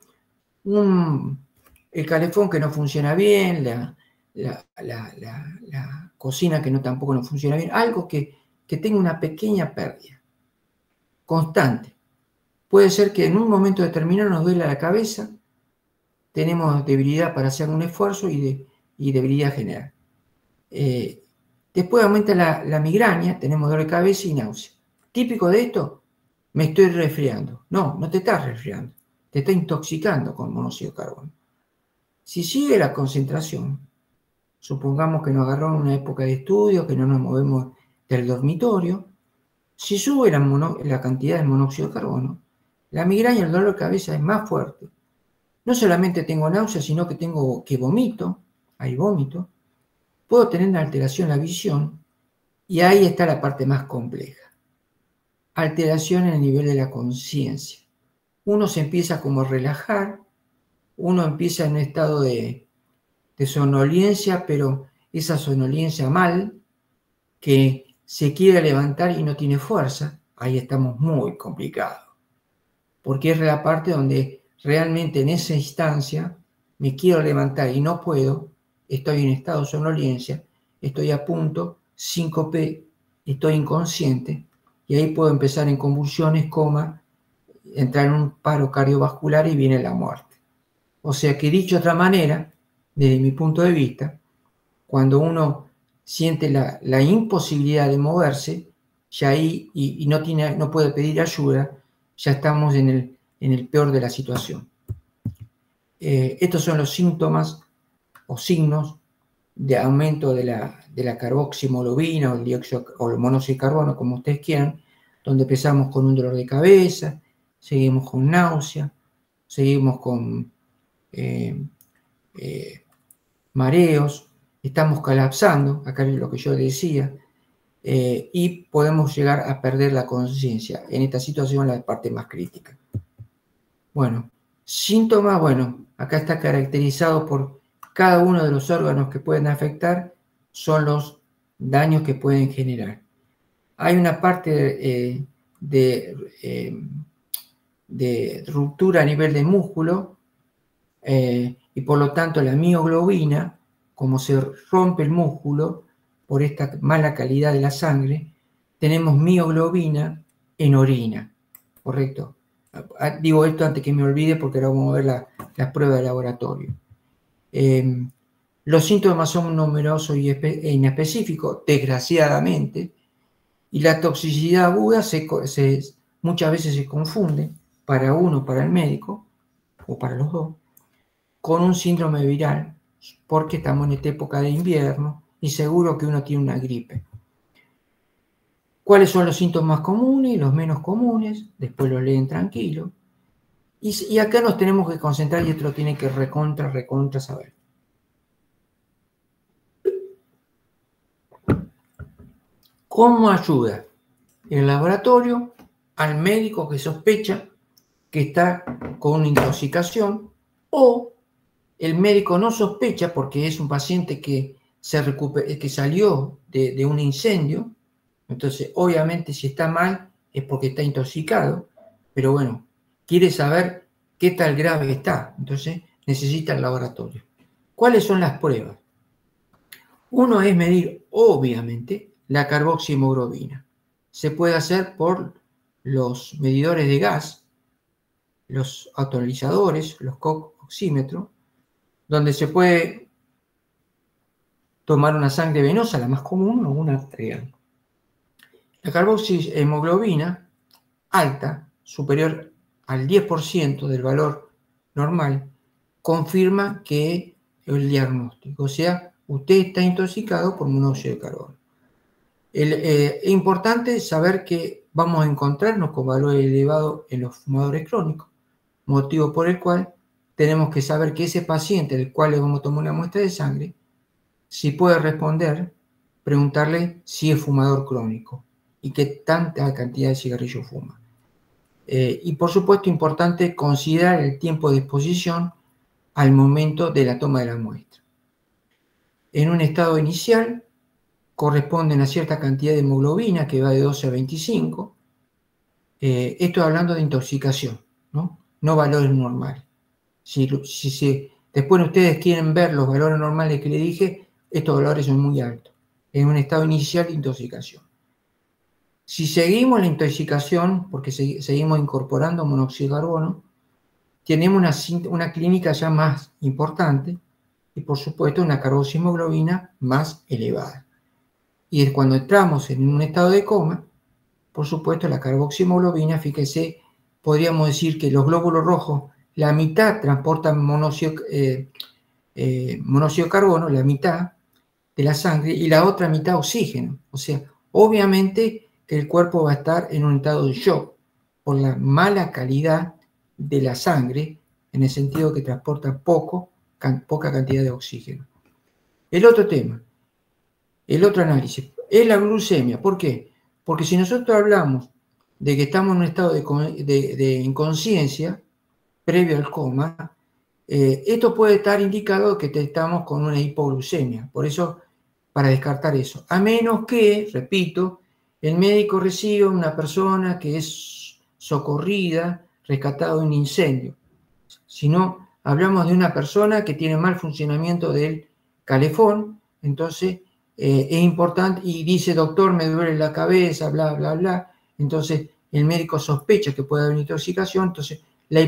A: el calefón que no funciona bien, la cocina que tampoco no funciona bien, algo que tenga una pequeña pérdida constante. Puede ser que en un momento determinado nos duela la cabeza, tenemos debilidad para hacer un esfuerzo y debilidad general. Después aumenta la migraña, tenemos dolor de cabeza y náusea. Típico de esto, me estoy resfriando. No, no te estás resfriando, te está intoxicando con monóxido de carbono. Si sigue la concentración, supongamos que nos agarró en una época de estudio, que no nos movemos del dormitorio, si sube la cantidad de monóxido de carbono, la migraña y el dolor de cabeza es más fuerte. No solamente tengo náusea, sino que vomito, hay vómito, puedo tener una alteración en la visión, y ahí está la parte más compleja. Alteración en el nivel de la conciencia. Uno se empieza como a relajar, uno empieza en un estado de somnolencia, pero esa somnolencia mal, que se quiere levantar y no tiene fuerza, ahí estamos muy complicados. Porque es la parte donde realmente en esa instancia me quiero levantar y no puedo, estoy en estado de somnolencia, estoy a punto, síncope, estoy inconsciente, y ahí puedo empezar en convulsiones, coma, entrar en un paro cardiovascular y viene la muerte. O sea que, dicho de otra manera, desde mi punto de vista, cuando uno siente la imposibilidad de moverse, ya ahí y no puede pedir ayuda, ya estamos en el peor de la situación. Estos son los síntomas o signos de aumento de la carboximoglobina o el dióxido o el monóxido de carbono, como ustedes quieran, donde empezamos con un dolor de cabeza, seguimos con náusea, seguimos con mareos, estamos colapsando, acá es lo que yo decía, y podemos llegar a perder la conciencia. En esta situación la parte más crítica. Bueno, síntomas, bueno, acá está caracterizado por cada uno de los órganos que pueden afectar, son los daños que pueden generar. Hay una parte de ruptura a nivel de músculo, y por lo tanto la mioglobina, como se rompe el músculo por esta mala calidad de la sangre, tenemos mioglobina en orina, ¿correcto? Digo esto antes que me olvide porque ahora vamos a ver las pruebas de laboratorio. Los síntomas son numerosos e inespecíficos, desgraciadamente, y la toxicidad aguda muchas veces se confunde para uno, para el médico, o para los dos, con un síndrome viral, porque estamos en esta época de invierno y seguro que uno tiene una gripe. ¿Cuáles son los síntomas comunes y los menos comunes? Después lo leen tranquilo. Y acá nos tenemos que concentrar y esto lo tiene que recontra saber. ¿Cómo ayuda el laboratorio al médico que sospecha que está con una intoxicación, o el médico no sospecha porque es un paciente que salió de un incendio? Entonces, obviamente, si está mal es porque está intoxicado, pero bueno, quiere saber qué tal grave está, entonces necesita el laboratorio. ¿Cuáles son las pruebas? Uno es medir, obviamente, la carboxihemoglobina. Se puede hacer por los medidores de gas, los autoanalizadores, los oxímetros, donde se puede tomar una sangre venosa, la más común, o una arterial. La carboxihemoglobina alta, superior al 10% del valor normal, confirma que el diagnóstico, o sea, usted está intoxicado por monóxido de carbono. Es importante saber que vamos a encontrarnos con valores elevados en los fumadores crónicos, motivo por el cual tenemos que saber que ese paciente del cual le vamos a tomar una muestra de sangre, si puede responder, preguntarle si es fumador crónico y qué tanta cantidad de cigarrillo fuma. Y por supuesto, importante considerar el tiempo de exposición al momento de la toma de la muestra. En un estado inicial, corresponden a cierta cantidad de hemoglobina que va de 12 a 25. Esto hablando de intoxicación, no valores normales. Después ustedes quieren ver los valores normales que le dije, estos valores son muy altos. En un estado inicial de intoxicación. Si seguimos la intoxicación, porque seguimos incorporando monóxido de carbono, tenemos una clínica ya más importante y por supuesto una carboxihemoglobina más elevada. Y cuando entramos en un estado de coma, por supuesto la carboxihemoglobina, fíjese, podríamos decir que los glóbulos rojos, la mitad transportan monóxido de carbono, la mitad de la sangre, y la otra mitad oxígeno. O sea, obviamente que el cuerpo va a estar en un estado de shock por la mala calidad de la sangre, en el sentido que transporta poca cantidad de oxígeno. El otro tema, el otro análisis, es la glucemia. ¿Por qué? Porque si nosotros hablamos de que estamos en un estado de inconsciencia previo al coma, esto puede estar indicado que estamos con una hipoglucemia. Por eso, para descartar eso. A menos que, repito, el médico reciba una persona que es socorrida, rescatada de un incendio. Si no, hablamos de una persona que tiene mal funcionamiento del calefón, entonces es importante, y dice, doctor, me duele la cabeza, bla, bla, bla. Entonces, el médico sospecha que puede haber intoxicación, entonces la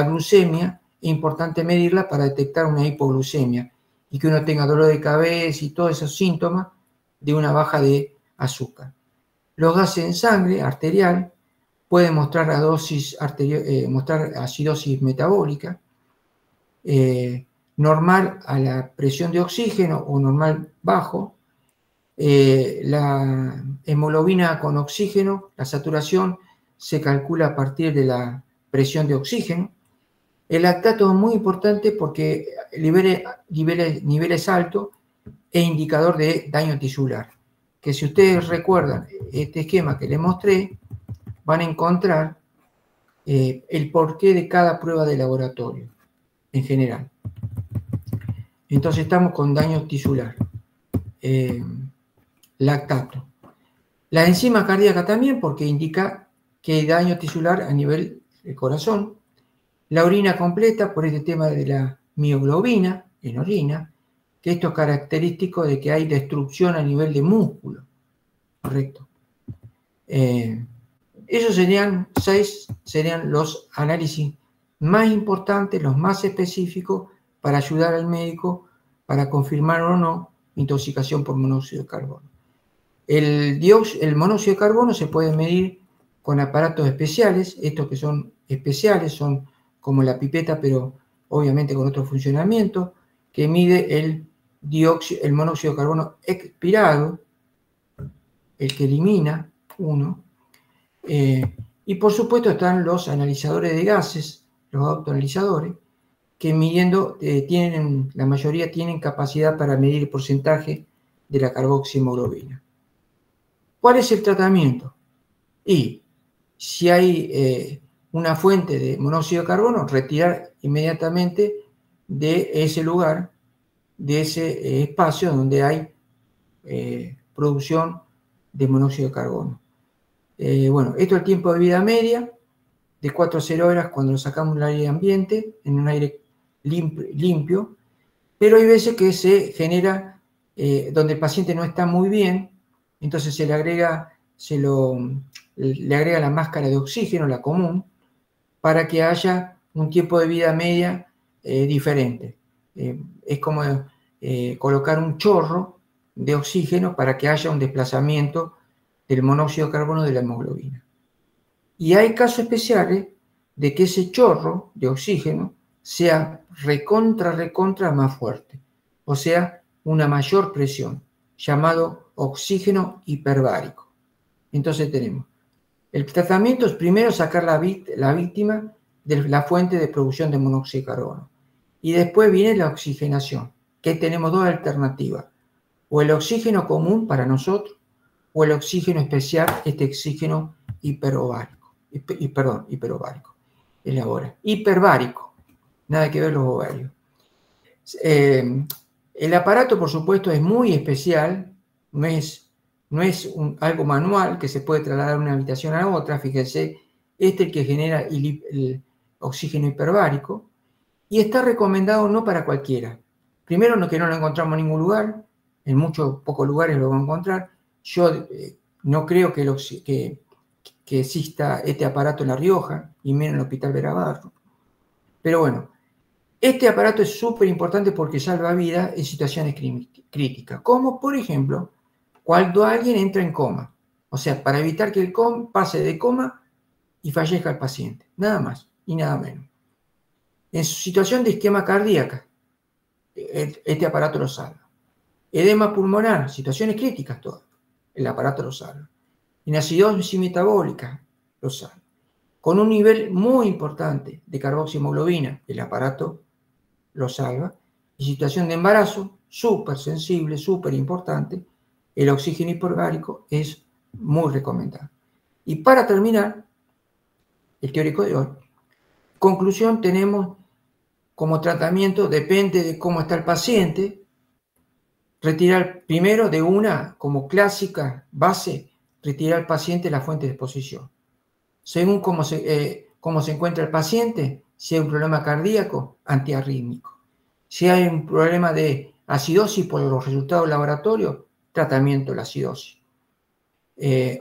A: glucemia, es importante medirla para detectar una hipoglucemia y que uno tenga dolor de cabeza y todos esos síntomas de una baja de azúcar. Los gases en sangre arterial pueden mostrar acidosis metabólica, normal a la presión de oxígeno o normal bajo. La hemoglobina con oxígeno, la saturación se calcula a partir de la presión de oxígeno. El lactato es muy importante porque niveles altos e indicador de daño tisular. Que si ustedes recuerdan este esquema que les mostré, van a encontrar el porqué de cada prueba de laboratorio en general. Entonces estamos con daño tisular. Lactato. La enzima cardíaca también, porque indica que hay daño tisular a nivel del corazón. La orina completa, por este tema de la mioglobina en orina, que esto es característico de que hay destrucción a nivel de músculo. Correcto. Esos serían los análisis más importantes, los más específicos para ayudar al médico para confirmar o no intoxicación por monóxido de carbono. El monóxido de carbono se puede medir con aparatos especiales. Estos que son especiales son como la pipeta, pero obviamente con otro funcionamiento, que mide el monóxido de carbono expirado, el que elimina uno. Y por supuesto están los analizadores de gases, los autoanalizadores, que midiendo, la mayoría tienen capacidad para medir el porcentaje de la carboxihemoglobina. ¿Cuál es el tratamiento? Y si hay una fuente de monóxido de carbono, retirar inmediatamente de ese lugar, de ese espacio donde hay producción de monóxido de carbono. Bueno, esto es el tiempo de vida media, de 4 a 0 horas cuando lo sacamos del aire ambiente, en un aire limpio, pero hay veces que se genera donde el paciente no está muy bien, entonces se le agrega la máscara de oxígeno, la común, para que haya un tiempo de vida media diferente. Es como colocar un chorro de oxígeno para que haya un desplazamiento del monóxido de carbono de la hemoglobina. Y hay casos especiales de que ese chorro de oxígeno sea recontra más fuerte, o sea, una mayor presión, llamado oxígeno hiperbárico. Entonces tenemos, el tratamiento es primero sacar la víctima de la fuente de producción de monóxido de carbono, y después viene la oxigenación, que tenemos dos alternativas, o el oxígeno común para nosotros, o el oxígeno especial, este oxígeno hiperbárico. Hiperbárico, nada que ver los ovarios. El aparato, por supuesto, es muy especial, no es algo manual que se puede trasladar de una habitación a otra. Fíjense, este es el que genera el oxígeno hiperbárico, y está recomendado no para cualquiera. Primero, que no lo encontramos en ningún lugar, en pocos lugares lo vamos a encontrar. Yo no creo que exista este aparato en La Rioja, y menos en el Hospital Verabarro. Pero bueno, este aparato es súper importante porque salva vidas en situaciones críticas, como por ejemplo, cuando alguien entra en coma. O sea, para evitar que el pase de coma y fallezca el paciente. Nada más y nada menos. En su situación de isquemia cardíaca, este aparato lo salva. Edema pulmonar, situaciones críticas todas, el aparato lo salva. En acidosis metabólica, lo salva. Con un nivel muy importante de carboxihemoglobina, el aparato lo salva. En situación de embarazo, súper sensible, súper importante, el oxígeno hiperbárico es muy recomendable. Y para terminar, el teórico de hoy, conclusión, tenemos como tratamiento, depende de cómo está el paciente, retirar primero de como clásica base, retirar al paciente la fuente de exposición. Según cómo se encuentra el paciente, si hay un problema cardíaco, antiarrítmico. Si hay un problema de acidosis por los resultados laboratorios, tratamiento de la acidosis.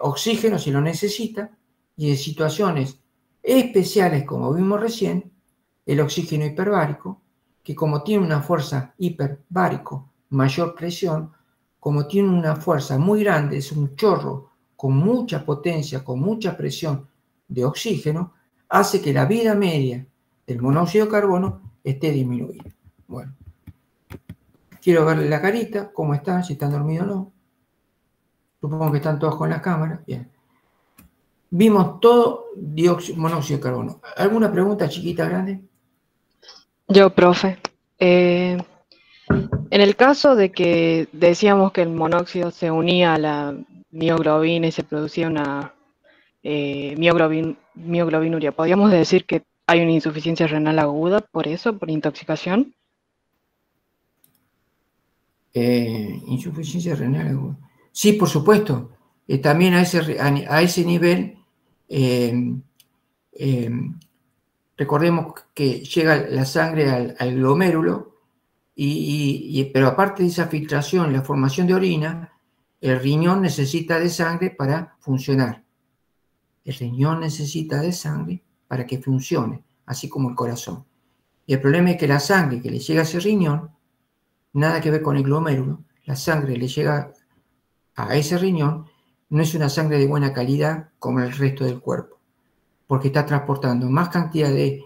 A: Oxígeno si lo necesita, y en situaciones especiales, como vimos recién, el oxígeno hiperbárico, que como tiene una fuerza hiperbárico, mayor presión, como tiene una fuerza muy grande, es un chorro con mucha potencia, con mucha presión de oxígeno, hace que la vida media del monóxido de carbono esté disminuida. Bueno, quiero verle la carita, cómo están, si están dormidos o no. Supongo que están todos con la cámara. Bien. Vimos todo monóxido de carbono. ¿Alguna pregunta chiquita, grande?
C: Yo, profe. En el caso de que decíamos que el monóxido se unía a la mioglobina y se producía una mioglobinuria, ¿podríamos decir que hay una insuficiencia renal aguda por eso, por intoxicación?
A: Insuficiencia renal aguda. Sí, por supuesto. También a ese nivel, recordemos que llega la sangre al glomérulo, pero aparte de esa filtración, la formación de orina, el riñón necesita de sangre para funcionar. El riñón necesita de sangre para que funcione, así como el corazón. Y el problema es que la sangre que le llega a ese riñón, nada que ver con el glomérulo, la sangre le llega a ese riñón, no es una sangre de buena calidad como el resto del cuerpo, porque está transportando más cantidad de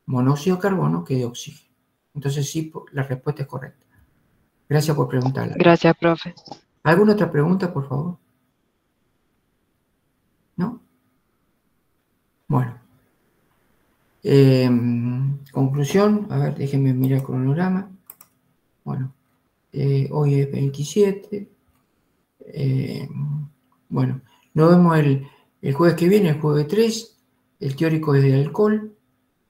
A: monóxido de carbono que de oxígeno. Entonces sí, la respuesta es correcta. Gracias por preguntarla.
C: Gracias, profe.
A: ¿Alguna otra pregunta, por favor? ¿No? Bueno. Conclusión, a ver, déjenme mirar el cronograma. Bueno, hoy es 27. Bueno, nos vemos el jueves que viene, el jueves 3. El teórico es del alcohol,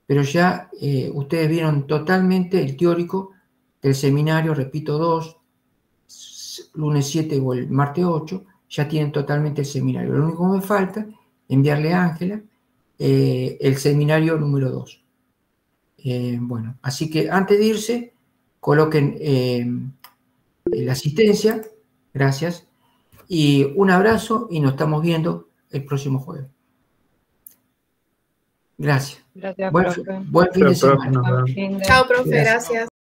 A: pero ya ustedes vieron totalmente el teórico del seminario, repito, 2, lunes 7 o el martes 8, ya tienen totalmente el seminario. Lo único que me falta es enviarle a Ángela el seminario número 2. Bueno, así que antes de irse, coloquen la asistencia, gracias, y un abrazo y nos estamos viendo el próximo jueves. Gracias.
C: Gracias,
A: Buen
C: profe.
A: fin de semana.
B: Nos vemos.
E: Chao, profe,
A: Gracias.
E: gracias.